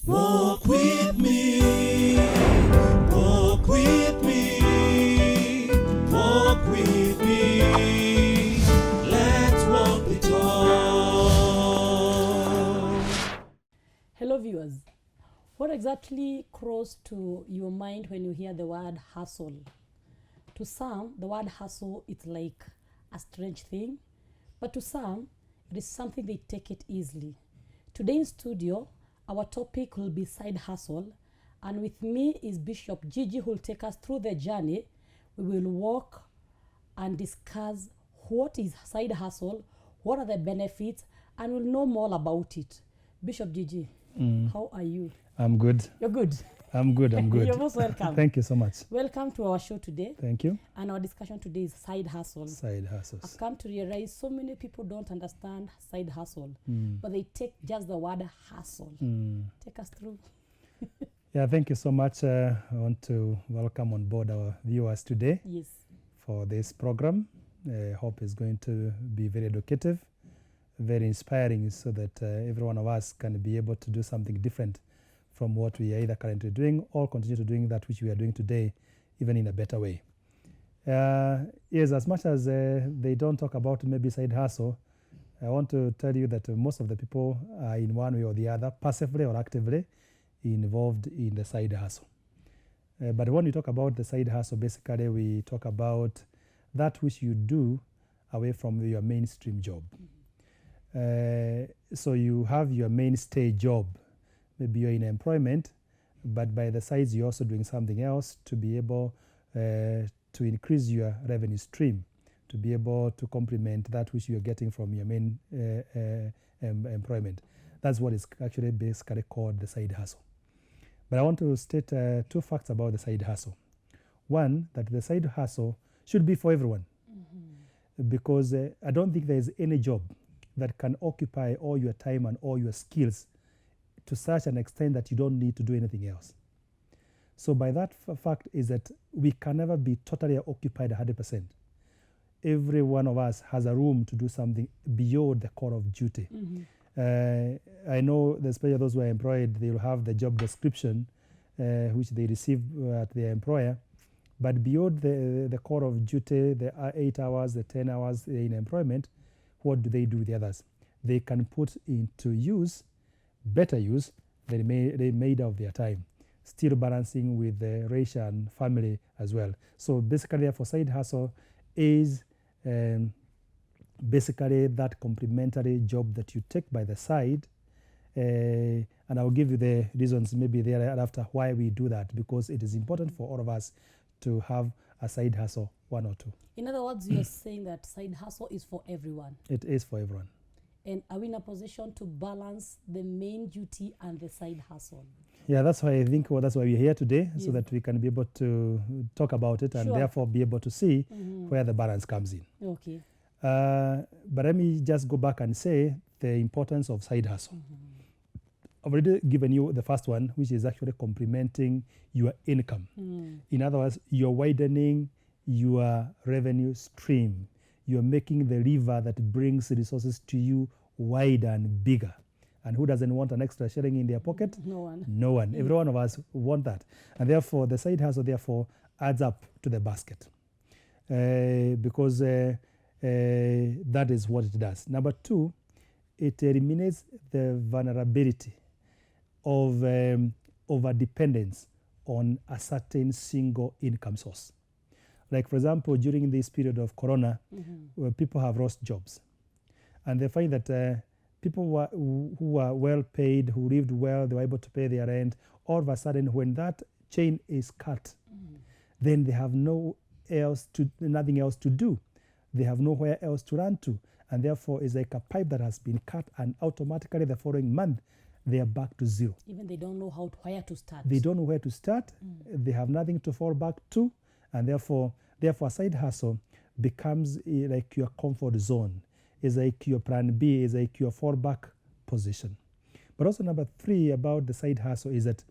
Walk with me, walk with me, walk with me. Let's walk the talk. Hello viewers, what exactly crossed to your mind when you hear the word hustle? To some, the word hustle is like a strange thing, but to some, it is something they take it easily. Today in studio, our topic will be side hustle, and with me is Bishop Gigi, who will take us through the journey. We will walk and discuss what is side hustle, what are the benefits, and we'll know more about it. Bishop Gigi, how are you? I'm good. You're good. I'm good. You're most welcome. Thank you so much. Welcome to our show today. Thank you. And our discussion today is side hustle. Side hustles. I've come to realize so many people don't understand side hustle, but they take just the word hustle. Take us through. Yeah, thank you so much. I want to welcome on board our viewers today Yes. for this program. I hope it's going to be very educative, very inspiring, so that every one of us can be able to do something different from what we are either currently doing or continue to doing that which we are doing today, even in a better way. Yes, as much as they don't talk about maybe side hustle, I want to tell you that most of the people are in one way or the other, passively or actively, involved in the side hustle. But when we talk about the side hustle, basically we talk about that which you do away from your mainstream job. So you have your mainstay job. Maybe you're in employment, but by the sides you're also doing something else to be able to increase your revenue stream, to be able to complement that which you're getting from your main employment. That's what is actually basically called the side hustle. But I want to state two facts about the side hustle. One, that the side hustle should be for everyone, because I don't think there is any job that can occupy all your time and all your skills to such an extent that you don't need to do anything else. So by that fact is that we can never be totally occupied 100%. Every one of us has a room to do something beyond the call of duty. I know, especially those who are employed, they will have the job description which they receive at their employer. But beyond the call of duty, the 8 hours, the 10 hours in employment, what do they do with the others? They can put into use, better use, they made of their time, still balancing with the racial and family as well. So basically, therefore, side hustle is basically that complementary job that you take by the side. And I'll give you the reasons maybe thereafter why we do that, because it is important for all of us to have a side hustle, one or two. In other words, you're saying that side hustle is for everyone. It is for everyone. And are we in a position to balance the main duty and the side hustle? Yeah, that's why I think that's why we're here today, Yes. so that we can be able to talk about it and Sure. therefore be able to see where the balance comes in. Okay. But let me just go back and say the importance of side hustle. I've already given you the first one, which is actually complementing your income. In other words, you're widening your revenue stream. You're making the river that brings resources to you wider and bigger. And who doesn't want an extra shilling in their pocket? No one. No one. Every one of us want that. And therefore, the side hustle, therefore, adds up to the basket. Because that is what it does. Number two, it eliminates the vulnerability of over-dependence on a certain single income source. Like, for example, during this period of Corona, where people have lost jobs. And they find that people who were well paid, who lived well, they were able to pay their rent. All of a sudden, when that chain is cut, then they have nothing else to do. They have nowhere else to run to. And therefore, it's like a pipe that has been cut, and automatically the following month, they are back to zero. Even they don't know where to start. They don't know where to start. They have nothing to fall back to. And therefore, side hustle becomes like your comfort zone. It's like your plan B, is like your fallback position. But also number three about the side hustle is that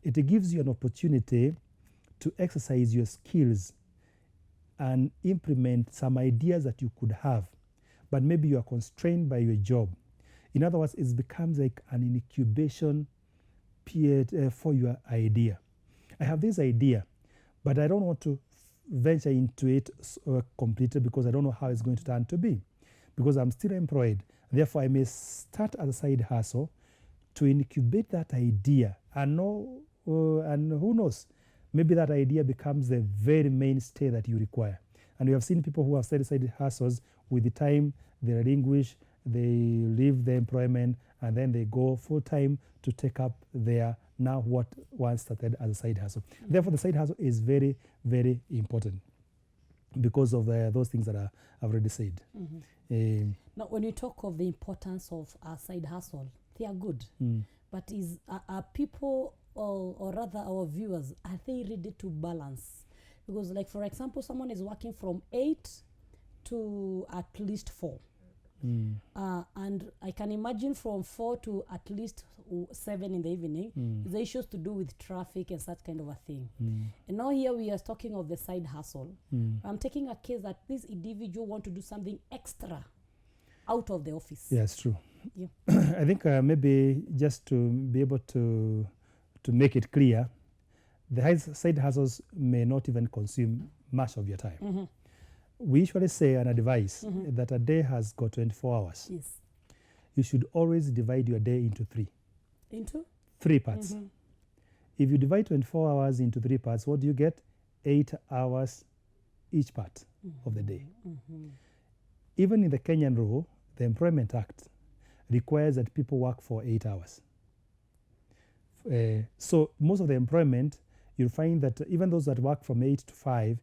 it gives you an opportunity to exercise your skills and implement some ideas that you could have, but maybe you are constrained by your job. In other words, it becomes like an incubation for your idea. I have this idea, but I don't want to venture into it completely because I don't know how it's going to turn to be, because I'm still employed. Therefore, I may start as a side hustle to incubate that idea, and who knows, maybe that idea becomes the very mainstay that you require. And we have seen people who have started side hustles. With the time, they relinquish, they leave the employment, and then they go full time to take up their now what once started as a side hustle. Mm-hmm. Therefore, the side hustle is very, very important because of those things that I've already said. Mm-hmm. Now, when you talk of the importance of a side hustle, they are good. But are people, or rather our viewers, are they ready to balance? Because, like, for example, someone is working from 8 to at least 4. And I can imagine from 4 to at least 7 in the evening, the issues to do with traffic and such kind of a thing. And now here we are talking of the side hustle. I'm taking a case that this individual want to do something extra out of the office. Yes, true. Yeah. I think maybe just to be able to make it clear, the side hustles may not even consume much of your time. We usually say and advise that a day has got 24 hours. Yes. You should always divide your day into 3. Into? 3 parts. If you divide 24 hours into 3 parts, what do you get? 8 hours each part of the day. Even in the Kenyan rule, the Employment Act requires that people work for 8 hours. So most of the employment, you'll find that even those that work from 8 to 5,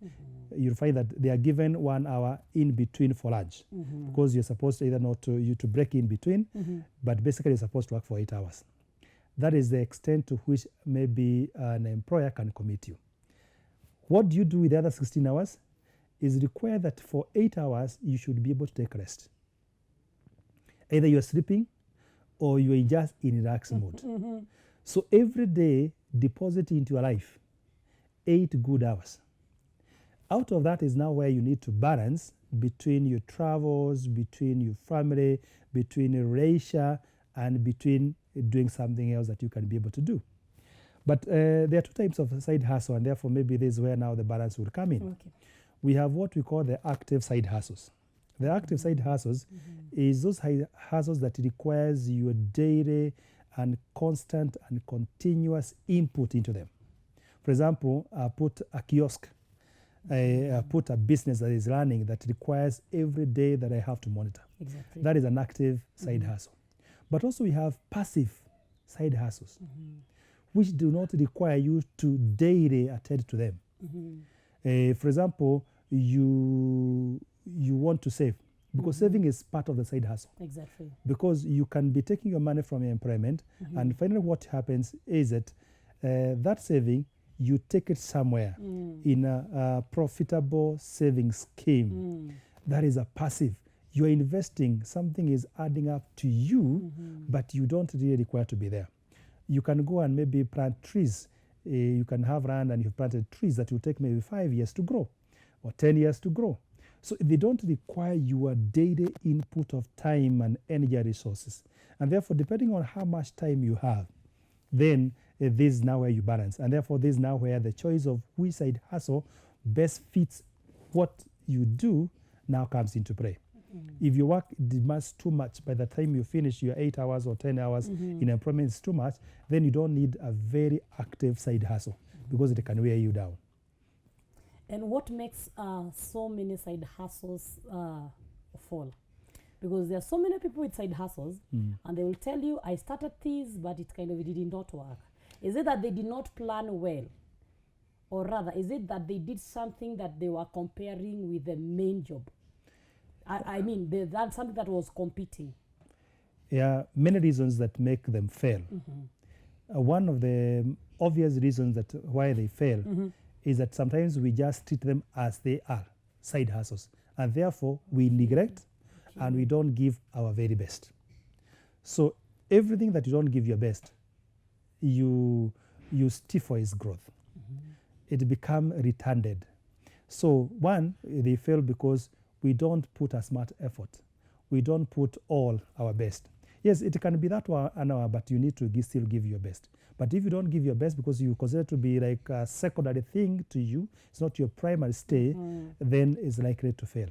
you'll find that they are given 1 hour in between for lunch, because you're supposed to either not to break in between, but basically you're supposed to work for 8 hours. That is the extent to which maybe an employer can commit you. What do you do with the other 16 hours? Is required that for 8 hours you should be able to take rest. Either you're sleeping or you're just in relax mode. So every day, deposit into your life 8 good hours. Out of that is now where you need to balance between your travels, between your family, between your leisure, and between doing something else that you can be able to do. But there are 2 types of side hustle, and therefore maybe this is where now the balance will come in. Okay. We have what we call the active side hustles. The active side hustles is those hustles that requires your daily and constant and continuous input into them. For example, I put a kiosk, I put a business that is running that requires every day that I have to monitor. Exactly. That is an active side hustle. But also we have passive side hustles, which do not require you to daily attend to them. For example, you want to save, because saving is part of the side hustle. Exactly. Because you can be taking your money from your employment, and finally what happens is that that saving, you take it somewhere in a profitable saving scheme. That is a passive. You're investing, something is adding up to you, but you don't really require to be there. You can go and maybe plant trees. You can have land and you've planted trees that will take maybe 5 years to grow or 10 years to grow. So they don't require your daily input of time and energy resources. And therefore, depending on how much time you have, then this is now where you balance. And therefore, this is now where the choice of which side hustle best fits what you do now comes into play. If your work demands too much, by the time you finish your 8 hours or 10 hours in employment is too much, then you don't need a very active side hustle because it can wear you down. And what makes so many side hustles fall? Because there are so many people with side hustles, and they will tell you, I started this, but it did not work. Is it that they did not plan well? Or rather, is it that they did something that they were comparing with the main job? I mean, that's something that was competing. Yeah, many reasons that make them fail. One of the obvious reasons that why they fail is that sometimes we just treat them as they are, side hustles. And therefore, we neglect and we don't give our very best. So everything that you don't give your best, you stifle its growth. It becomes retarded. So one, they fail because we don't put as much effort. We don't put all our best. Yes, it can be that 1 hour, but you need to still give your best. But if you don't give your best because you consider it to be like a secondary thing to you, it's not your primary stay, then it's likely to fail.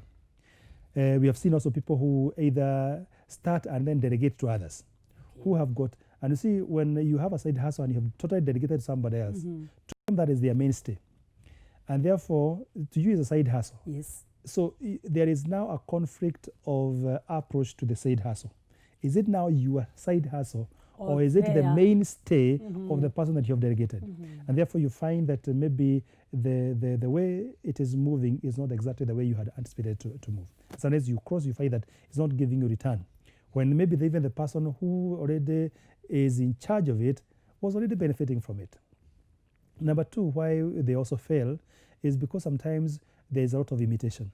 We have seen also people who either start and then delegate to others, who have got, and you see, when you have a side hustle and you have totally delegated to somebody else, to them that is their mainstay. And therefore, to you is a side hustle. Yes. So there is now a conflict of approach to the side hustle. Is it now your side hustle, or is it the mainstay of the person that you have delegated? And therefore, you find that maybe the way it is moving is not exactly the way you had anticipated to move. Sometimes you cross, you find that it's not giving you return, when maybe even the person who already is in charge of it was already benefiting from it. Number two, why they also fail is because sometimes there is a lot of imitation.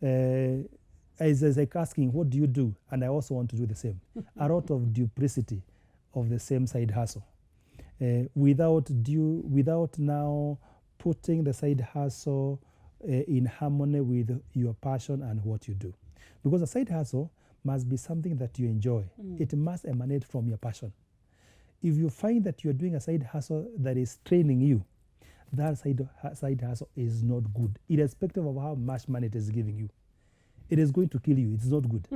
It's like asking, what do you do? And I also want to do the same. A lot of duplicity of the same side hustle. Without now putting the side hustle in harmony with your passion and what you do. Because a side hustle must be something that you enjoy. It must emanate from your passion. If you find that you're doing a side hustle that is training you, that side hustle is not good, irrespective of how much money it is giving you. It is going to kill you. It's not good.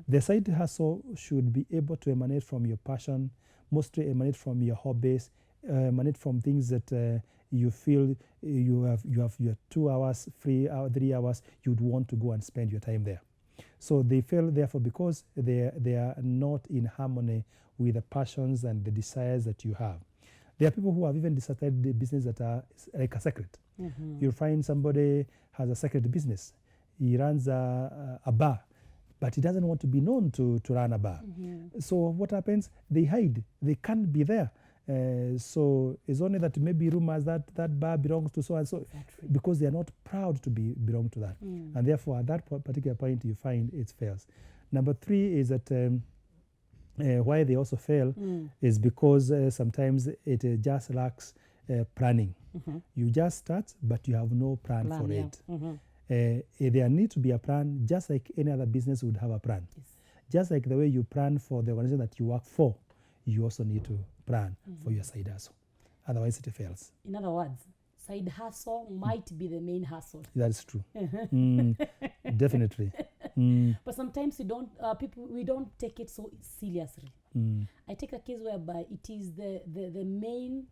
The side hustle should be able to emanate from your passion, mostly emanate from your hobbies, emanate from things that you feel you have your 2 hours free, 3 hours, you'd want to go and spend your time there. So they fail, therefore, because they are not in harmony with the passions and the desires that you have. There are people who have even started the business that are like a secret. You'll find somebody has a secret business. He runs a bar, but he doesn't want to be known to run a bar. So what happens? They hide. They can't be there. So it's only that maybe rumors that bar belongs to so and so, because they are not proud to belong to that. And therefore, at that particular point, you find it fails. Number three is that why they also fail is because sometimes it just lacks planning. You just start, but you have no plan for it. There needs to be a plan, just like any other business would have a plan. Just like the way you plan for the organization that you work for, you also need to plan for your side hustle. Otherwise, it fails. In other words, side hustle might be the main hustle. That is true. Definitely. But sometimes we don't take it so seriously. I take a case whereby it is the main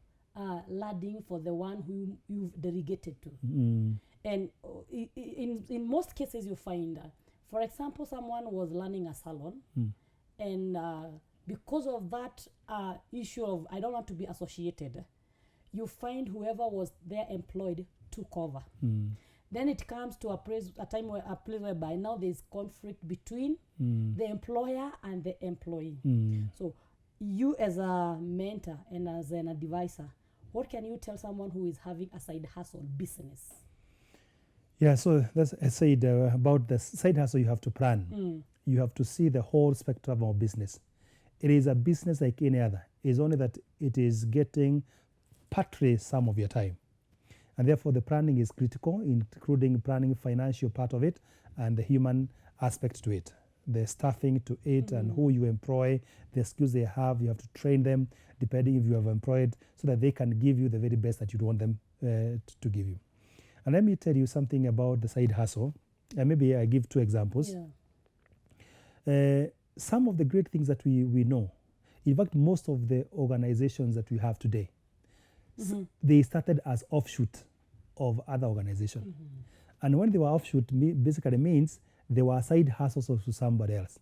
lading for the one who you've delegated to. And in most cases you find, for example, someone was running a salon, and because of that issue of I don't want to be associated, you find whoever was there employed took over. Then it comes to a place whereby now there's conflict between the employer and the employee. So you as a mentor and as an advisor, what can you tell someone who is having a side hustle business? Yeah, so that's I said about the side hustle, you have to plan. You have to see the whole spectrum of business. It is a business like any other. It's only that it is getting partly some of your time. And therefore, the planning is critical, including planning financial part of it and the human aspect to it. The staffing to it and who you employ, the skills they have, you have to train them depending if you have employed so that they can give you the very best that you want them to give you. And let me tell you something about the side hustle. And maybe I give 2 examples. Some of the great things that we know, in fact, most of the organizations that we have today, they started as offshoot of other organizations. And when they were offshoot, basically means they were side hustles to somebody else.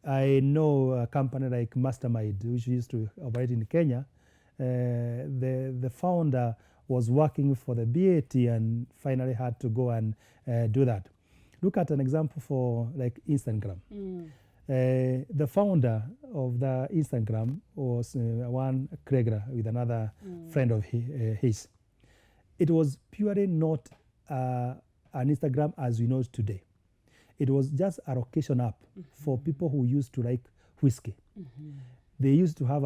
I know a company like Mastermind, which used to operate in Kenya. The founder was working for the BAT and finally had to go and do that. Look at an example for like Instagram. The founder of the Instagram was one Kreger with another friend of his. It was purely not an Instagram as we know it today. It was just a location app for people who used to like whiskey. They used to have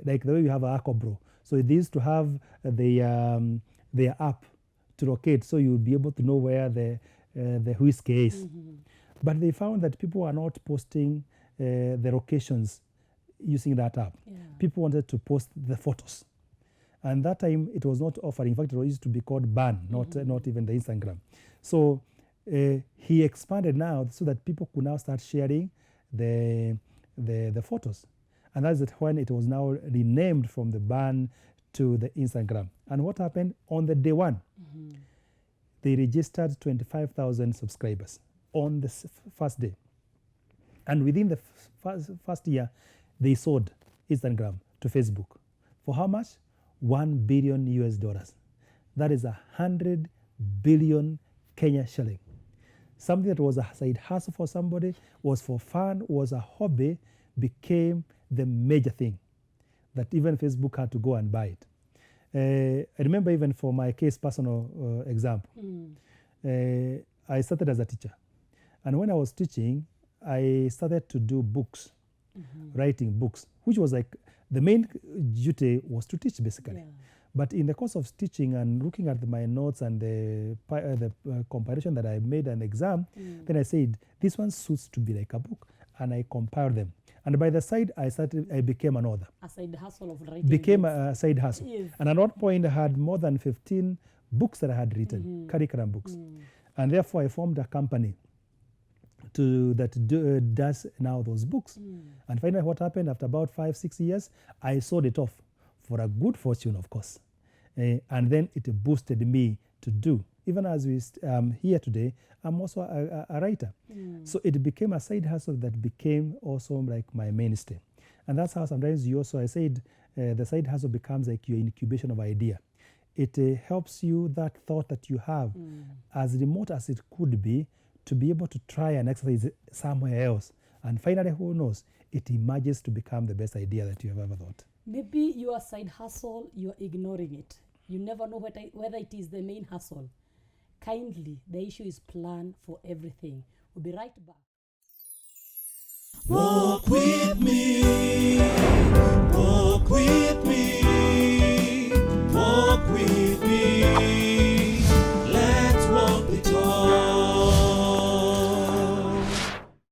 like the way we have a Aquabro. So they used to have their app to locate, so you would be able to know where the whiskey is. But they found that people were not posting the locations using that app. Yeah. People wanted to post the photos. And that time it was not offering. In fact, it used to be called ban, not even the Instagram. So he expanded now so that people could now start sharing the photos. And that's when it was now renamed from the ban to the Instagram. And what happened on the day one? They registered 25,000 subscribers on the first day. And within the first year, they sold Instagram to Facebook. For how much? $1 billion US. That is 100 billion Kenya shilling. Something that was a side hustle for somebody, was for fun, was a hobby, became the major thing that even Facebook had to go and buy it. I remember even for my case personal example, I started as a teacher. And when I was teaching, I started to do books, writing books, which was like the main duty was to teach basically. Yeah. But in the course of teaching and looking at my notes and the compilation that I made an exam, then I said, this one suits to be like a book. And I compiled them. And by the side, I became an author. A side hustle of writing. Became books. a side hustle. Yes. And at one point, I had more than 15 books that I had written, curriculum books. And therefore, I formed a company that does now those books. And finally, what happened after about 5-6 years, I sold it off for a good fortune, of course. And then it boosted me to do. Even as we here today, I'm also a writer. So it became a side hustle that became also like my mainstay. And that's how sometimes I said, the side hustle becomes like your incubation of idea. It helps you, that thought that you have, as remote as it could be, to be able to try and exercise it somewhere else. And finally, who knows, it emerges to become the best idea that you have ever thought. Maybe your side hustle, you're ignoring it. You never know whether it is the main hustle. Kindly, the issue is plan for everything. We'll be right back. Walk with